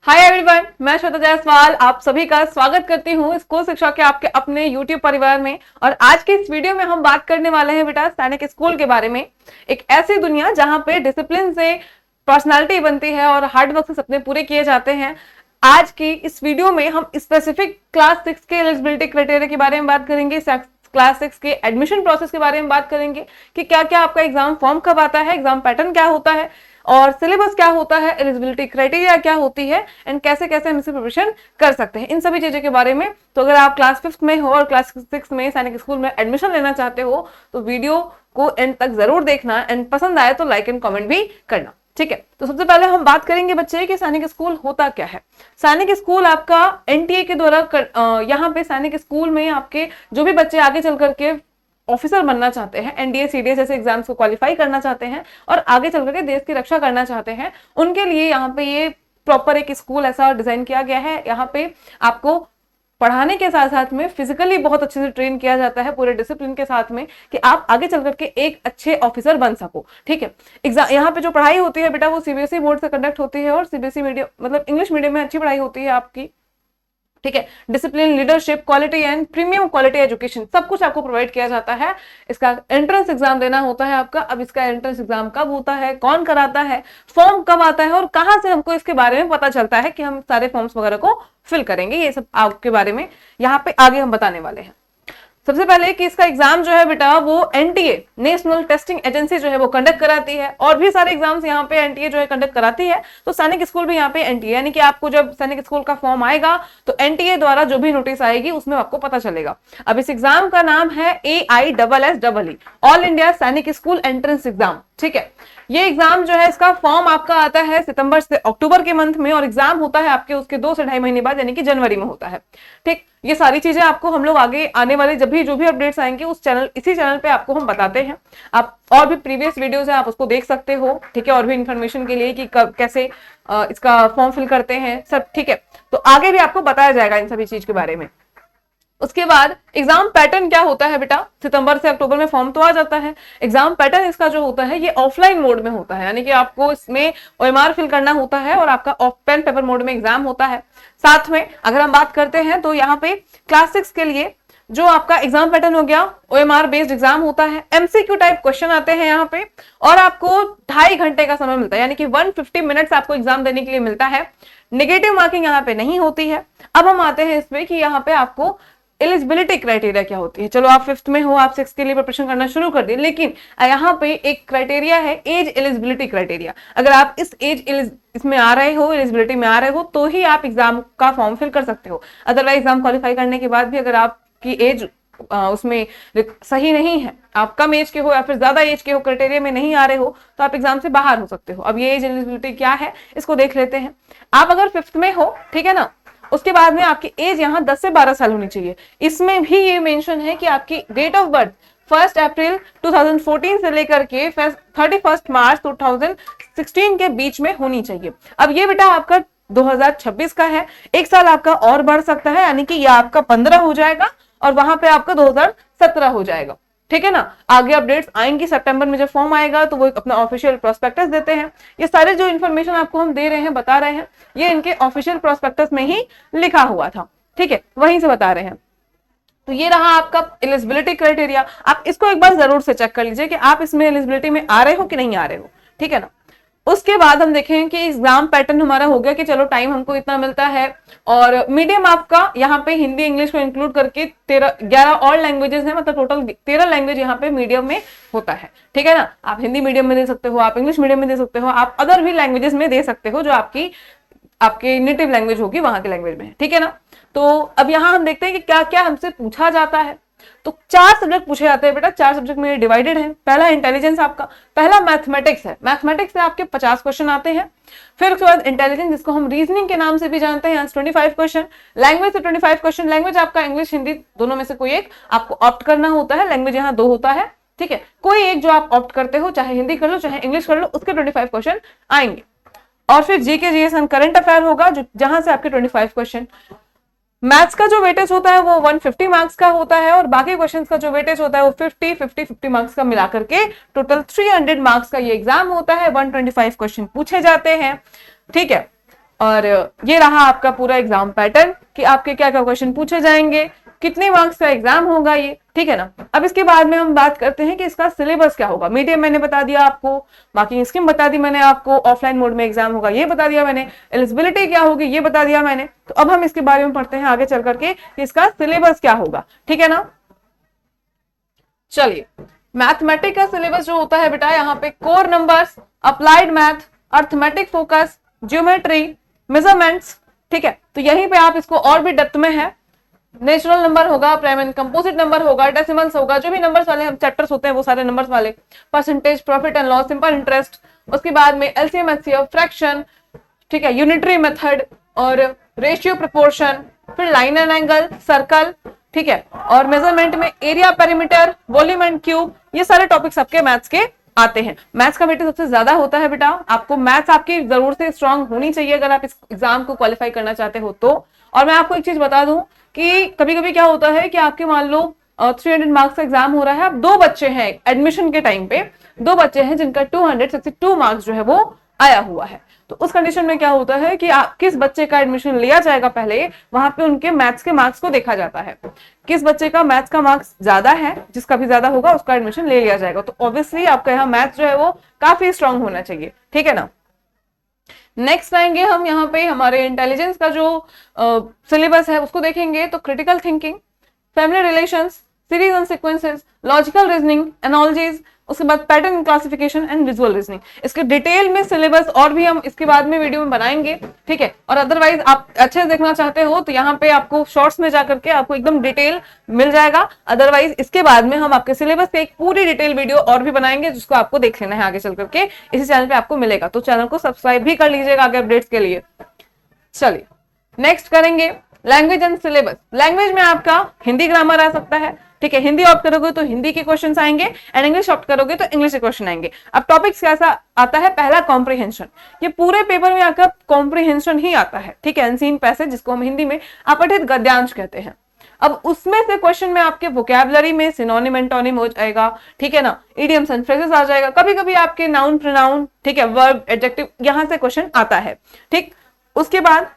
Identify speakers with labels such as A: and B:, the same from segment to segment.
A: Hi everyone, मैं श्वेता जायसवाल आप सभी का स्वागत करती हूँ स्कूल शिक्षा के आपके अपने यूट्यूब परिवार में। और आज के इस वीडियो में हम बात करने वाले हैं बेटा सैनिक स्कूल के बारे में। एक ऐसी दुनिया जहाँ पे डिसिप्लिन से पर्सनालिटी बनती है और हार्ड वर्क से सपने पूरे किए जाते हैं। आज की इस वीडियो में हम स्पेसिफिक क्लास 6 के एलिजिबिलिटी क्राइटेरिया के बारे में बात करेंगे, क्लास 6 के एडमिशन प्रोसेस के बारे में बात करेंगे कि क्या क्या आपका एग्जाम फॉर्म कब आता है, एग्जाम पैटर्न क्या होता है और सिलेबस क्या होता है, एलिजिबिलिटी क्राइटेरिया क्या होती है एंड कैसे कैसे हम इससे प्रिपरेशन कर सकते हैं, इन सभी चीजों के बारे में। तो अगर आप क्लास 5 में हो और क्लास 6 में सैनिक स्कूल में एडमिशन लेना चाहते हो तो वीडियो को एंड तक जरूर देखना एंड पसंद आए तो लाइक एंड कमेंट भी करना, ठीक है। तो सबसे पहले हम बात करेंगे बच्चे कि सैनिक स्कूल होता क्या है। सैनिक स्कूल आपका एनटीए के द्वारा यहाँ पे सैनिक स्कूल में आपके जो भी बच्चे आगे चल करके ऑफिसर बनना चाहते हैं, एनडीए सीडीएस जैसे एग्जाम्स को क्वालिफाई करना चाहते हैं और आगे चल करके देश की रक्षा करना चाहते हैं, उनके लिए यहाँ पे ये प्रॉपर एक स्कूल ऐसा डिजाइन किया गया है। यहाँ पे आपको पढ़ाने के साथ साथ में फिजिकली बहुत अच्छे से ट्रेन किया जाता है पूरे डिसिप्लिन के साथ में कि आप आगे चल करके एक अच्छे ऑफिसर बन सको, ठीक है। एग्जाम यहाँ पे जो पढ़ाई होती है बेटा वो सीबीएसई बोर्ड से कंडक्ट होती है और सीबीएसई मीडियम मतलब इंग्लिश मीडियम में अच्छी पढ़ाई होती है आपकी, ठीक है। Discipline, leadership, quality and premium quality education सब कुछ आपको प्रोवाइड किया जाता है। इसका एंट्रेंस एग्जाम देना होता है आपका। अब इसका एंट्रेंस एग्जाम कब होता है, कौन कराता है, फॉर्म कब आता है और कहां से हमको इसके बारे में पता चलता है कि हम सारे फॉर्म्स वगैरह को फिल करेंगे, ये सब आपके बारे में यहाँ पे आगे हम बताने वाले हैं। सबसे पहले कि इसका एग्जाम जो है बेटा वो एनटीए नेशनल टेस्टिंग एजेंसी जो है वो कंडक्ट कराती है और भी सारे एग्जाम्स यहाँ पे एनटीए जो है कंडक्ट कराती है। तो सैनिक स्कूल भी यहाँ पे एनटीए, यानी कि आपको जब सैनिक स्कूल का फॉर्म आएगा तो एनटीए द्वारा जो भी नोटिस आएगी उसमें आपको पता चलेगा। अब इस एग्जाम का नाम है AISSEE ऑल इंडिया सैनिक स्कूल एंट्रेंस एग्जाम, ठीक है। ये एग्जाम जो है इसका फॉर्म आपका आता है सितंबर से अक्टूबर के मंथ में और एग्जाम होता है आपके उसके 2 से 2.5 महीने बाद यानी कि जनवरी में होता है, ठीक। ये सारी चीजें आपको हम लोग आगे आने वाले जब भी जो भी अपडेट्स आएंगे उस चैनल इसी चैनल पे आपको हम बताते हैं। आप और भी प्रीवियस वीडियोस है आप उसको देख सकते हो, ठीक है, और भी इंफॉर्मेशन के लिए कि कब कैसे इसका फॉर्म फिल करते हैं सब, ठीक है। तो आगे भी आपको बताया जाएगा इन सभी चीज के बारे में। उसके बाद एग्जाम पैटर्न क्या होता है बेटा, सितंबर से अक्टूबर में फॉर्म तो आ जाता है। एग्जाम पैटर्न इसका जो होता है ये ऑफलाइन मोड में होता है, यानी कि आपको इसमें ओएमआर फिल करना होता है और आपका ऑफ पेन पेपर मोड में एग्जाम होता है। साथ में अगर हम बात करते हैं तो यहाँ पे क्लास 6 के लिए जो आपका एग्जाम पैटर्न हो गया ओएमआर बेस्ड एग्जाम होता है, एमसीक्यू टाइप क्वेश्चन आते हैं यहाँ पे और आपको 2.5 घंटे का समय मिलता है, यानी कि 150 मिनट्स आपको एग्जाम देने के लिए मिलता है। नेगेटिव मार्किंग यहाँ पे नहीं होती है। अब हम आते हैं इसमें कि यहाँ पे आपको एलिजिबिलिटी क्राइटेरिया क्या होती है। चलो आप 5th में हो, आप 6 के लिए प्रिपरेशन करना शुरू कर दिए, लेकिन यहाँ पे एक क्राइटेरिया है एज एलिजिबिलिटी क्राइटेरिया। अगर आप इस इसमें आ रहे हो, एलिजिबिलिटी में आ रहे हो तो ही आप एग्जाम का फॉर्म फिल कर सकते हो। अदरवाइज एग्जाम क्वालिफाई करने के बाद भी अगर आपकी एज उसमें सही नहीं है, आप कम एज के हो या फिर ज्यादा एज के हो, क्राइटेरिया में नहीं आ रहे हो तो आप एग्जाम से बाहर हो सकते हो। अब ये एज एलिजिबिलिटी क्या है इसको देख लेते हैं। आप अगर 5th में हो, ठीक है ना, उसके बाद में आपकी एज यहाँ 10 से 12 साल होनी चाहिए। इसमें भी ये मेंशन है कि आपकी डेट ऑफ बर्थ 1 अप्रैल 2014 से लेकर के 31 मार्च 2016 के बीच में होनी चाहिए। अब ये बेटा आपका 2026 का है, एक साल आपका और बढ़ सकता है, यानी कि ये आपका 15 हो जाएगा और वहां पे आपका 2017 हो जाएगा, ठीक है ना। आगे अपडेट्स आएंगी, सितंबर में जब फॉर्म आएगा तो वो अपना ऑफिशियल प्रोस्पेक्टस देते हैं। ये सारे जो इन्फॉर्मेशन आपको हम दे रहे हैं, बता रहे हैं, ये इनके ऑफिशियल प्रोस्पेक्टस में ही लिखा हुआ था, ठीक है, वहीं से बता रहे हैं। तो ये रहा आपका एलिजिबिलिटी क्राइटेरिया। आप इसको एक बार जरूर से चेक कर लीजिए कि आप इसमें एलिजिबिलिटी में आ रहे हो कि नहीं आ रहे हो, ठीक है ना। उसके बाद हम देखें कि एग्जाम पैटर्न हमारा हो गया कि चलो टाइम हमको इतना मिलता है और मीडियम आपका यहाँ पे हिंदी इंग्लिश को इंक्लूड करके 11 और लैंग्वेजेस हैं, मतलब टोटल 13 लैंग्वेज यहाँ पे मीडियम में होता है, ठीक है ना। आप हिंदी मीडियम में दे सकते हो, आप इंग्लिश मीडियम में दे सकते हो, आप अदर भी लैंग्वेजेस में दे सकते हो जो आपकी नेटिव लैंग्वेज होगी वहां की लैंग्वेज में, ठीक है ना। तो अब यहाँ हम देखते हैं कि क्या क्या हमसे पूछा जाता है। तो 4 सब्जेक्ट पूछे जाते हैं बेटा, 4 सब्जेक्ट में डिवाइडेड है। पहला इंटेलिजेंस आपका, पहला मैथमेटिक्स है, मैथमेटिक्स से आपके 50 क्वेश्चन आते हैं। फिर उसके बाद इंटेलिजेंस जिसको हम रीजनिंग के नाम से भी जानते हैं, 25 क्वेश्चन। लैंग्वेज से 25 क्वेश्चन, लैंग्वेज आपका इंग्लिश हिंदी दोनों में से कोई एक आपको ऑप्ट करना होता है। लैंग्वेज यहाँ 2 होता है, ठीक है, कोई एक जो आप ऑप्ट करते हो, चाहे हिंदी कर लो चाहे इंग्लिश कर लो, उसके 25 क्वेश्चन आएंगे। और फिर GK GS and current affair होगा जहां से आपके 25 क्वेश्चन। मैथ्स का जो वेटेज होता है वो 150 मार्क्स का होता है और बाकी क्वेश्चंस का जो वेटेज होता है वो 50 मार्क्स का मिलाकर के टोटल 300 मार्क्स का ये एग्जाम होता है। 125 क्वेश्चन पूछे जाते हैं, ठीक है। और ये रहा आपका पूरा एग्जाम पैटर्न कि आपके क्या क्या क्वेश्चन पूछे जाएंगे, कितने मार्क्स का एग्जाम होगा ये, ठीक है ना। अब इसके बाद में हम बात करते हैं कि इसका सिलेबस क्या होगा। मीडियम मैंने बता दिया आपको, बाकी स्कीम बता दी मैंने आपको, ऑफलाइन मोड में एग्जाम होगा ये बता दिया मैंने, एलिजिबिलिटी क्या होगी ये बता दिया मैंने। तो अब हम इसके बारे में पढ़ते हैं आगे चल करके कि इसका सिलेबस क्या होगा, ठीक है ना। चलिए, मैथमेटिक का सिलेबस जो होता है बेटा, यहाँ पे core numbers, applied math, arithmetic focus, geometry, measurements, ठीक है। तो यहीं पे आप इसको और भी डेप्थ में है, नेचुरल नंबर होगा, प्राइम एंड कंपोजिट नंबर होगा, डेसिमल्स होगा, जो भी नंबर्स वाले हम चैप्टर्स होते हैं वो सारे नंबर्स वाले, percentage, profit and loss, simple interest, उसके बाद में एलसीएम एचसीएफ, फ्रैक्शन, ठीक है, यूनिटरी मेथड और रेशियो प्रोपोर्शन, फिर लाइन एंड एंगल, सर्कल, ठीक है, और मेजरमेंट में area, perimeter, volume and cube, ये सारे टॉपिक्स आपके मैथ्स के आते हैं। मैथ्स का वेटेज सबसे ज्यादा होता है बेटा, आपको मैथ्स आपकी जरूर से स्ट्रांग होनी चाहिए अगर आप इस एग्जाम को क्वालिफाई करना चाहते हो तो। और मैं आपको एक चीज बता दूं कि कभी कभी क्या होता है कि आपके मान लो 300 मार्क्स का एग्जाम हो रहा है, अब 2 बच्चे हैं एडमिशन के टाइम पे, 2 बच्चे हैं जिनका 262 मार्क्स जो है वो आया हुआ है। तो उस कंडीशन में क्या होता है कि आप किस बच्चे का एडमिशन लिया जाएगा, पहले वहां पे उनके मैथ्स के मार्क्स को देखा जाता है, किस बच्चे का मैथ्स का मार्क्स ज्यादा है, जिसका भी ज्यादा होगा उसका एडमिशन ले लिया जाएगा। तो ऑब्वियसली आपका यहाँ मैथ्स जो है वो काफी स्ट्रांग होना चाहिए, ठीक है ना। नेक्स्ट आएंगे हम यहाँ पे हमारे इंटेलिजेंस का जो सिलेबस है उसको देखेंगे। तो critical thinking, family relations, series and sequences, logical reasoning, analogies, उसके बाद pattern classification and visual reasoning. इसके डिटेल में सिलेबस और भी हम इसके बाद में वीडियो में बनाएंगे, ठीक है। और अदरवाइज आप अच्छे से देखना चाहते हो तो यहाँ पे आपको शॉर्ट्स में जाकर के आपको एकदम डिटेल मिल जाएगा। अदरवाइज इसके बाद में हम आपके सिलेबस पे एक पूरी डिटेल वीडियो और भी बनाएंगे जिसको आपको देख लेना है आगे चल करके, इसी चैनल पे आपको मिलेगा। तो चैनल को सब्सक्राइब भी कर लीजिएगा आगे अपडेट्स के लिए। चलिए नेक्स्ट करेंगे लैंग्वेज एंड सिलेबस। लैंग्वेज में आपका हिंदी ग्रामर आ सकता है, ठीक है, हिंदी ऑप्ट करोगे तो हिंदी के क्वेश्चंस आएंगे, एंड इंग्लिश ऑप्ट करोगे तो इंग्लिश के क्वेश्चन आएंगे। अब टॉपिक्स कैसा आता है, पहला कॉम्प्रिहेंशन, ये पूरे पेपर में आपका कॉम्प्रिहेंशन ही आता है, ठीक है, अनसीन पैसेज जिसको हम हिंदी में अपठित गद्यांश कहते हैं। अब उसमें से क्वेश्चन में आपके वोकैबुलरी में सिनोनिम एंटोनिम हो जाएगा, ठीक है ना, इडियम्स एंड फ्रेजेस आ जाएगा, कभी कभी आपके नाउन प्रोनाउन, ठीक है, वर्ब एडजेक्टिव, यहां से क्वेश्चन आता है, ठीक। उसके बाद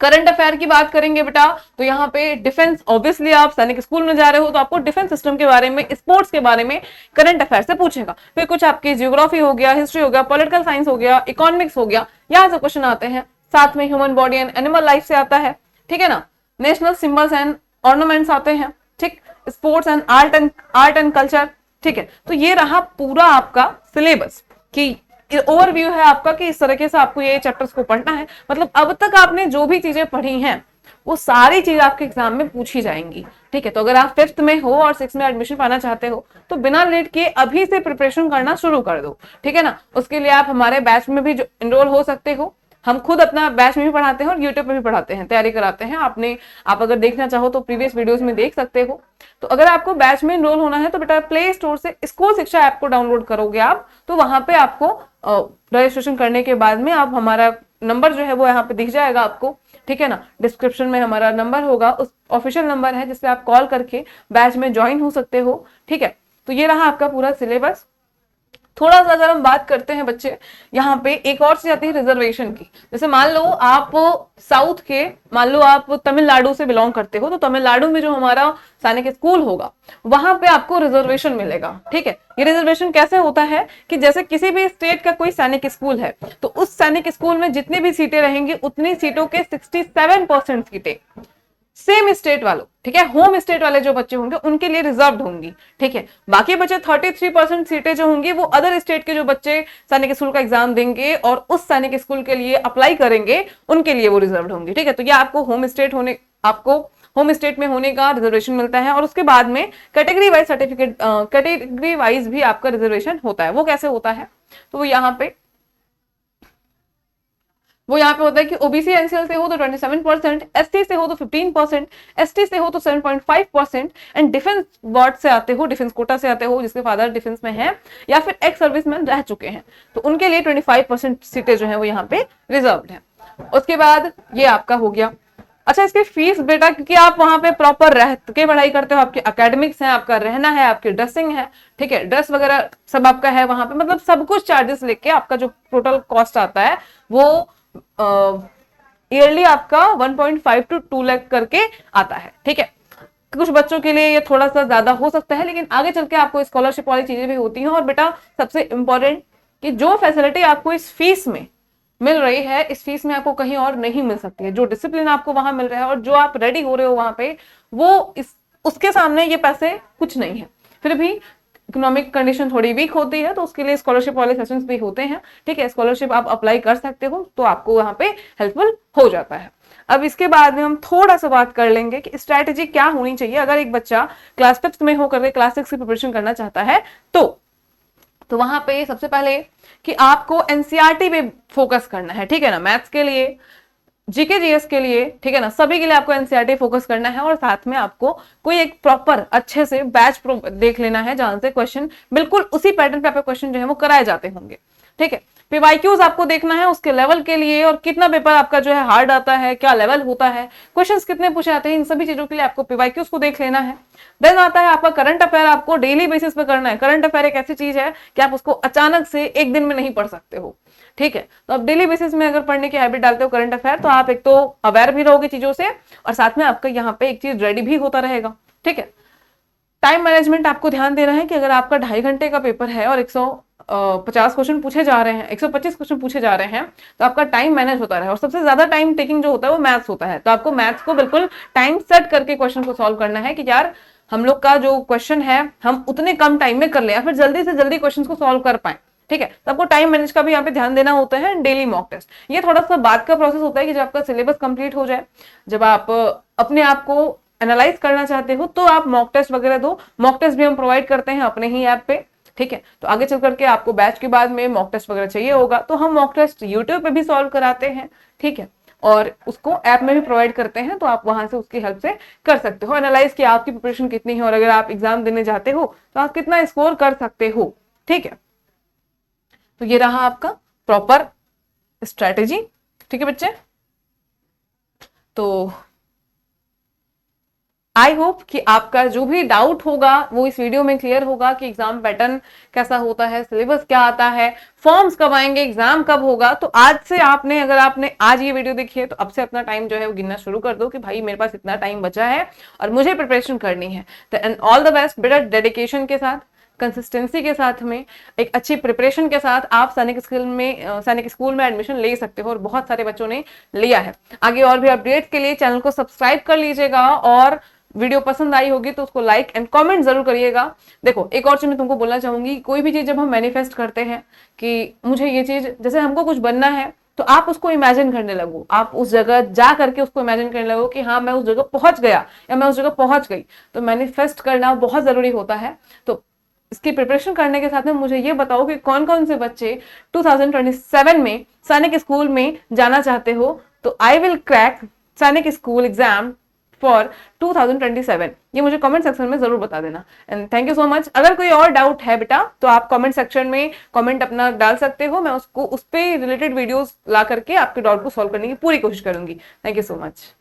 A: करंट अफेयर की बात करेंगे बेटा, तो यहाँ पे डिफेंस, ऑब्वियसली आप सैनिक स्कूल में जा रहे हो तो आपको डिफेंस सिस्टम के बारे में, स्पोर्ट्स के बारे में करंट अफेयर से पूछेगा। फिर कुछ आपकी जियोग्राफी हो गया, हिस्ट्री हो गया, पॉलिटिकल साइंस हो गया, इकोनॉमिक्स हो गया, यहाँ से क्वेश्चन आते हैं। साथ में human body and animal life से आता है, ठीक है ना, नेशनल सिंबल्स एंड ऑर्नामेंट्स आते हैं, ठीक, sports and art and culture, ठीक है। तो ये रहा पूरा आपका सिलेबस की ओवरव्यू है आपका कि इस तरीके से आपको ये चैप्टर्स को पढ़ना है। मतलब अब तक आपने जो भी चीजें पढ़ी हैं वो सारी चीज आपके एग्जाम में पूछी जाएंगी, ठीक है। तो अगर आप 5th में हो और 6th में एडमिशन पाना चाहते हो तो बिना लेट किए अभी से प्रिपरेशन करना शुरू कर दो, ठीक है ना। उसके लिए आप हमारे बैच में भी इनरोल हो सकते हो, हम खुद अपना बैच में भी पढ़ाते हैं और यूट्यूब पे भी पढ़ाते हैं, तैयारी कराते हैं। आप अगर देखना चाहो तो प्रीवियस वीडियोस में देख सकते हो। तो अगर आपको बैच में इनरोल होना है तो बेटा प्ले स्टोर से स्कूल शिक्षा ऐप को डाउनलोड करोगे आप, तो वहां पे आपको रजिस्ट्रेशन करने के बाद में आप हमारा नंबर जो है वो यहाँ पे दिख जाएगा आपको, ठीक है ना। डिस्क्रिप्शन में हमारा नंबर होगा, उस ऑफिशियल नंबर है जिसपे आप कॉल करके बैच में ज्वाइन हो सकते हो, ठीक है। तो ये रहा आपका पूरा सिलेबस। थोड़ा सा अगर हम बात करते हैं बच्चे, यहाँ पे एक और चीज आती है रिजर्वेशन की। जैसे मान लो आप साउथ के, मान लो आप तमिलनाडु से बिलोंग करते हो, तो तमिलनाडु में जो हमारा सैनिक स्कूल होगा वहां पे आपको रिजर्वेशन मिलेगा, ठीक है। ये रिजर्वेशन कैसे होता है कि जैसे किसी भी स्टेट का कोई सैनिक स्कूल है तो उस सैनिक स्कूल में जितनी भी सीटें रहेंगी उतनी सीटों के 67% सीटें सेम स्टेट वालों, ठीक है, होम स्टेट वाले जो बच्चे होंगे उनके लिए रिजर्व्ड होंगी, ठीक है। बाकी बचे 33% सीटें जो होंगी वो अदर स्टेट के जो बच्चे सैनिक स्कूल का एग्जाम देंगे और उस सैनिक स्कूल के लिए अप्लाई करेंगे उनके लिए वो रिजर्व्ड होंगी, ठीक है। तो ये आपको होम स्टेट में होने का रिजर्वेशन मिलता है। और उसके बाद में category wise certificate, category wise भी आपका रिजर्वेशन होता है। वो कैसे होता है, तो वो यहाँ पे होता है कि ओबीसी एनसीएल से हो तो 27%, एसटी से हो तो 15%, एसटी से हो तो 7.5%, एंड डिफेंस वार्ड से आते हो, डिफेंस कोटा से आते हो, जिसके फादर डिफेंस में है या फिर एक्स सर्विसमैन रह चुके हैं, तो उनके लिए 25% सीटें जो है वो यहाँ पे रिजर्व्ड है। उसके बाद ये आपका हो गया। अच्छा, इसकी फीस बेटा, क्योंकि आप वहां पे प्रॉपर रह के पढ़ाई करते हो, आपके एकेडमिक्स है, आपका रहना है, आपकी ड्रेसिंग है, ठीक है, ड्रेस वगैरह सब आपका है वहां पे, मतलब सब कुछ चार्जेस लेके आपका जो टोटल कॉस्ट आता है वो ईयरली आपका 1.5 to 2 लाख करके आता है। ठीक है, कुछ बच्चों के लिए ये थोड़ा सा ज्यादा हो सकता है, लेकिन आगे चल के आपको स्कॉलरशिप वाली चीजें भी होती हैं। और बेटा सबसे इंपॉर्टेंट कि जो फैसिलिटी आपको इस फीस में मिल रही है, इस फीस में आपको कहीं और नहीं मिल सकती है। जो डिसिप्लिन आपको वहां मिल रहा है और जो आप रेडी हो रहे हो वहां पे, वो उसके सामने ये पैसे कुछ नहीं है। फिर भी इकोनॉमिक कंडीशन थोड़ी वीक होती है, तो उसके लिए स्कॉलरशिप वाले सेशंस भी होते हैं। ठीक है, स्कॉलरशिप आप अप्लाई कर सकते हो, तो आपको वहां पे हेल्पफुल हो जाता है। अब इसके बाद में हम थोड़ा सा बात कर लेंगे कि स्ट्रैटेजी क्या होनी चाहिए अगर एक बच्चा क्लास 5 में होकर क्लास 6 की प्रिपरेशन करना चाहता है। तो वहां पे सबसे पहले कि आपको एनसीईआरटी पे फोकस करना है। ठीक है ना, मैथ्स के लिए, जीके जीएस के लिए, ठीक है ना, सभी के लिए आपको एनसीईआरटी फोकस करना है। और साथ में आपको कोई एक प्रॉपर अच्छे से बैच देख लेना है जहां से क्वेश्चन बिल्कुल उसी पैटर्न पे आपके क्वेश्चन जो है वो कराए जाते होंगे। ठीक है, पीवाईक्यूज आपको देखना है उसके लेवल के लिए, और कितना पेपर आपका जो है हार्ड आता है, क्या लेवल होता है, क्वेश्चंस कितने पूछे जाते हैं, इन सभी चीजों के लिए आपको पीवाईक्यूज को देख लेना है। देन आता है आपका करंट अफेयर, आपको डेली बेसिस पे करना है। करंट अफेयर एक ऐसी चीज है कि आप उसको अचानक से एक दिन में नहीं पढ़ सकते हो। ठीक है, तो आप डेली बेसिस में अगर पढ़ने की हैबिट डालते हो करंट अफेयर, तो आप एक तो अवेयर भी रहोगे चीजों से, और साथ में आपका यहाँ पे एक चीज रेडी भी होता रहेगा। ठीक है, टाइम मैनेजमेंट आपको ध्यान देना है कि अगर आपका 2.5 घंटे का पेपर है और 150 क्वेश्चन पूछे जा रहे हैं, 125 क्वेश्चन पूछे जा रहे हैं, तो आपका टाइम मैनेज होता रहे। और सबसे ज्यादा टाइम टेकिंग जो होता है वो मैथ्स होता है, तो आपको मैथ्स को बिल्कुल टाइम सेट करके क्वेश्चन को सॉल्व करना है कि यार हम लोग का जो क्वेश्चन है हम उतने कम टाइम में कर ले, या फिर जल्दी से जल्दी क्वेश्चन को सॉल्व कर पाए। ठीक है, तो आपको टाइम मैनेज का भी यहाँ पे ध्यान देना होता है। डेली मॉक टेस्ट ये थोड़ा सा बाद का प्रोसेस होता है कि जब आपका सिलेबस कंप्लीट हो जाए, जब आप अपने आप को एनालाइज करना चाहते हो, तो आप मॉक टेस्ट वगैरह दो। मॉक टेस्ट भी हम प्रोवाइड करते हैं अपने ही ऐप पे। ठीक है, तो आगे चल करके आपको बैच के बाद में मॉक टेस्ट वगैरह चाहिए होगा, तो हम मॉक टेस्ट यूट्यूब पे भी सॉल्व कराते हैं। ठीक है, और उसको ऐप में भी प्रोवाइड करते हैं, तो आप वहां से उसकी हेल्प से कर सकते हो एनालाइज कि आपकी प्रिपरेशन कितनी है, और अगर आप एग्जाम देने जाते हो तो आप कितना स्कोर कर सकते हो। ठीक है, तो ये रहा आपका प्रॉपर स्ट्रैटेजी। ठीक है बच्चे, तो आई होप कि आपका जो भी डाउट होगा वो इस वीडियो में क्लियर होगा कि एग्जाम पैटर्न कैसा होता है, सिलेबस क्या आता है, फॉर्म्स कब आएंगे, एग्जाम कब होगा। तो आज से आपने, अगर आपने आज ये वीडियो देखी है, तो अब से अपना टाइम जो है वो गिनना शुरू कर दो कि भाई मेरे पास इतना टाइम बचा है और मुझे प्रिपरेशन करनी है। तो एंड ऑल द बेस्ट बेटा, डेडिकेशन के साथ, कंसिस्टेंसी के साथ में, एक अच्छी प्रिपरेशन के साथ आप सैनिक स्कूल में एडमिशन ले सकते हो, और बहुत सारे बच्चों ने लिया है। आगे और भी अपडेट्स के लिए चैनल को सब्सक्राइब कर लीजिएगा, और वीडियो पसंद आई होगी तो उसको लाइक एंड कमेंट जरूर करिएगा। देखो एक और चीज मैं तुमको बोलना चाहूंगी, कोई भी चीज जब हम मैनिफेस्ट करते हैं कि मुझे ये चीज, जैसे हमको कुछ बनना है, तो आप उसको इमेजिन करने लगो, आप उस जगह जा करके उसको इमेजिन करने लगो कि हाँ मैं उस जगह पहुंच गया या मैं उस जगह पहुंच गई। तो मैनिफेस्ट करना बहुत जरूरी होता है। तो इसकी प्रिपरेशन करने के साथ में मुझे ये बताओ कि कौन कौन से बच्चे 2027 में सैनिक स्कूल में जाना चाहते हो। तो आई विल क्रैक सैनिक स्कूल एग्जाम फॉर 2027, ये मुझे कमेंट सेक्शन में जरूर बता देना। And thank you so much. अगर कोई और डाउट है बेटा तो आप कमेंट सेक्शन में कमेंट अपना डाल सकते हो, मैं उसको उस पे रिलेटेड वीडियोस ला करके आपके डाउट को सॉल्व करने की पूरी कोशिश करूंगी। Thank you so much.